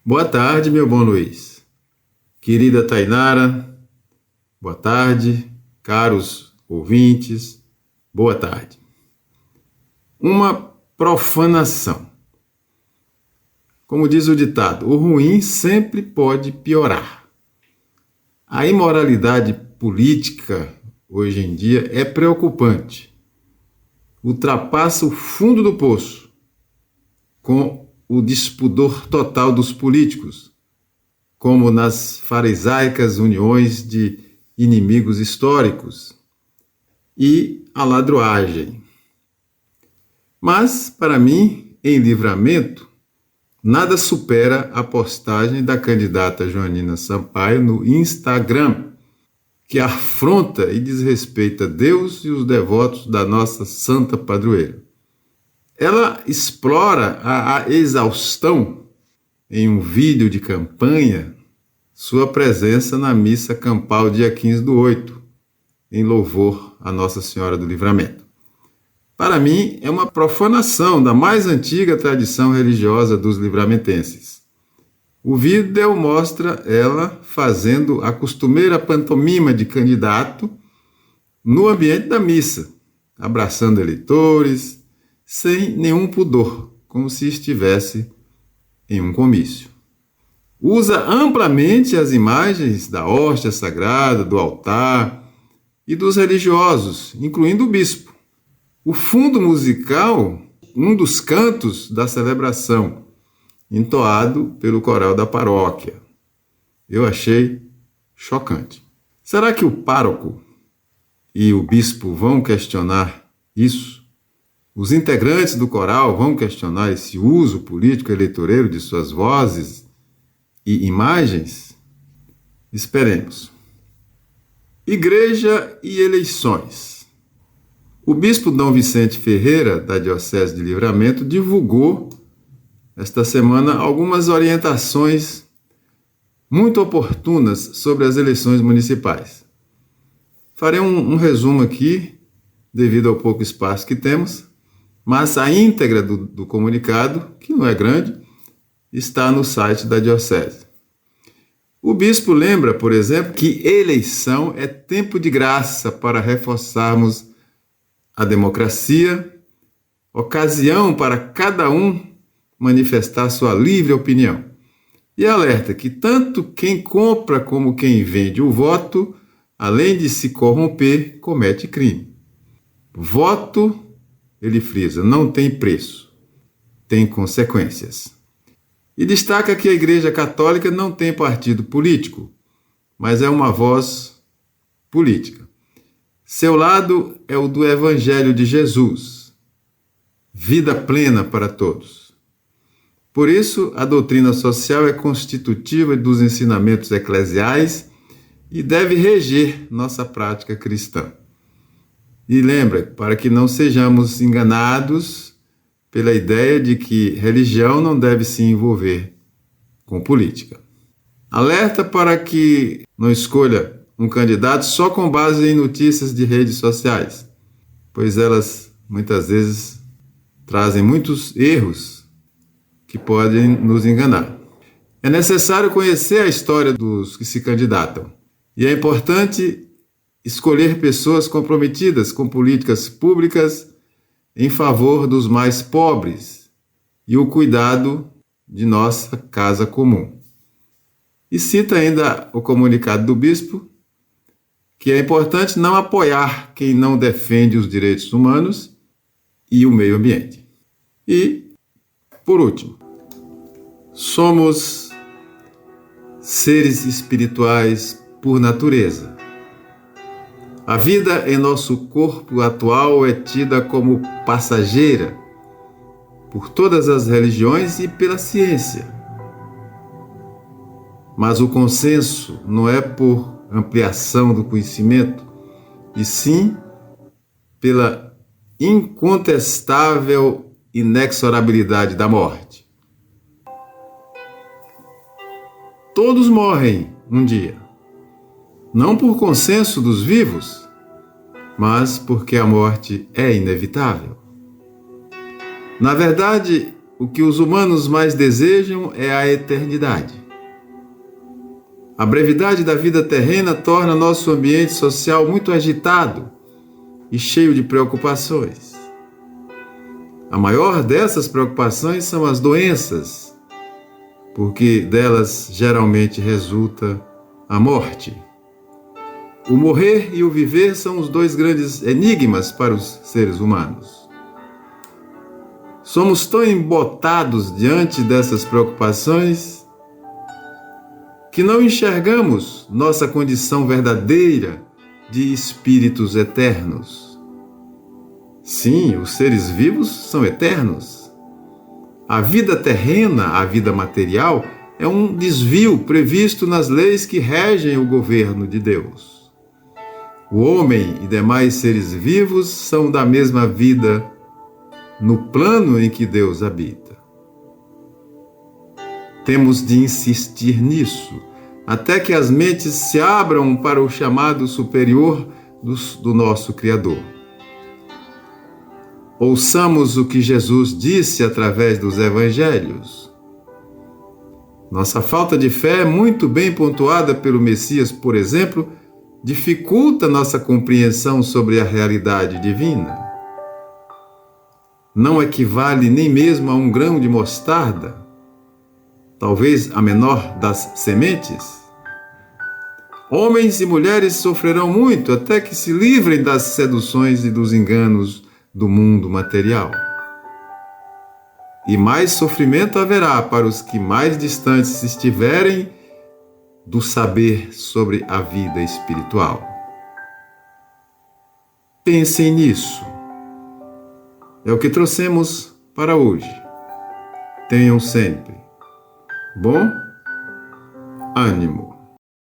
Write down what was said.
Boa tarde, meu bom Luiz. Querida Tainara, boa tarde. Caros ouvintes, boa tarde. Uma profanação. Como diz o ditado, o ruim sempre pode piorar. A imoralidade política, hoje em dia, é preocupante. Ultrapassa o fundo do poço, com o despudor total dos políticos, como nas farisaicas uniões de inimigos históricos, e a ladroagem. Mas, para mim, em Livramento, nada supera a postagem da candidata Joanina Sampaio no Instagram, que afronta e desrespeita Deus e os devotos da nossa santa padroeira. Ela explora a exaustão, em um vídeo de campanha, sua presença na missa campal dia 15/8, em louvor a Nossa Senhora do Livramento. Para mim, é uma profanação da mais antiga tradição religiosa dos livramentenses. O vídeo mostra ela fazendo a costumeira pantomima de candidato no ambiente da missa, abraçando eleitores, sem nenhum pudor, como se estivesse em um comício. Usa amplamente as imagens da hóstia sagrada, do altar e dos religiosos, incluindo o bispo. O fundo musical, um dos cantos da celebração, entoado pelo coral da paróquia. Eu achei chocante. Será que o pároco e o bispo vão questionar isso? Os integrantes do coral vão questionar esse uso político-eleitoreiro de suas vozes e imagens? Esperemos. Igreja e eleições. O bispo Dom Vicente Ferreira, da Diocese de Livramento, divulgou esta semana algumas orientações muito oportunas sobre as eleições municipais. Farei um resumo aqui, devido ao pouco espaço que temos, mas a íntegra do comunicado, que não é grande, está no site da Diocese. O bispo lembra, por exemplo, que eleição é tempo de graça para reforçarmos a democracia, ocasião para cada um manifestar sua livre opinião. E alerta que tanto quem compra como quem vende o voto, além de se corromper, comete crime. Voto, ele frisa, não tem preço, tem consequências. E destaca que a Igreja Católica não tem partido político, mas é uma voz política. Seu lado é o do Evangelho de Jesus, vida plena para todos. Por isso, a doutrina social é constitutiva dos ensinamentos eclesiais e deve reger nossa prática cristã. E lembra, para que não sejamos enganados pela ideia de que religião não deve se envolver com política. Alerta para que não escolha um candidato só com base em notícias de redes sociais, pois elas muitas vezes trazem muitos erros que podem nos enganar. É necessário conhecer a história dos que se candidatam e é importante escolher pessoas comprometidas com políticas públicas em favor dos mais pobres e o cuidado de nossa casa comum. E cita ainda o comunicado do bispo, que é importante não apoiar quem não defende os direitos humanos e o meio ambiente. E, por último, somos seres espirituais por natureza. A vida em nosso corpo atual é tida como passageira por todas as religiões e pela ciência. Mas o consenso não é por ampliação do conhecimento, e sim pela incontestável inexorabilidade da morte. Todos morrem um dia. Não por consenso dos vivos, mas porque a morte é inevitável. Na verdade, o que os humanos mais desejam é a eternidade. A brevidade da vida terrena torna nosso ambiente social muito agitado e cheio de preocupações. A maior dessas preocupações são as doenças, porque delas geralmente resulta a morte. O morrer e o viver são os dois grandes enigmas para os seres humanos. Somos tão embotados diante dessas preocupações que não enxergamos nossa condição verdadeira de espíritos eternos. Sim, os seres vivos são eternos. A vida terrena, a vida material, é um desvio previsto nas leis que regem o governo de Deus. O homem e demais seres vivos são da mesma vida no plano em que Deus habita. Temos de insistir nisso, até que as mentes se abram para o chamado superior do nosso Criador. Ouçamos o que Jesus disse através dos Evangelhos. Nossa falta de fé, muito bem pontuada pelo Messias, por exemplo, dificulta nossa compreensão sobre a realidade divina. Não equivale nem mesmo a um grão de mostarda, talvez a menor das sementes. Homens e mulheres sofrerão muito até que se livrem das seduções e dos enganos do mundo material. E mais sofrimento haverá para os que mais distantes estiverem do saber sobre a vida espiritual. Pensem nisso. É o que trouxemos para hoje. Tenham sempre bom ânimo.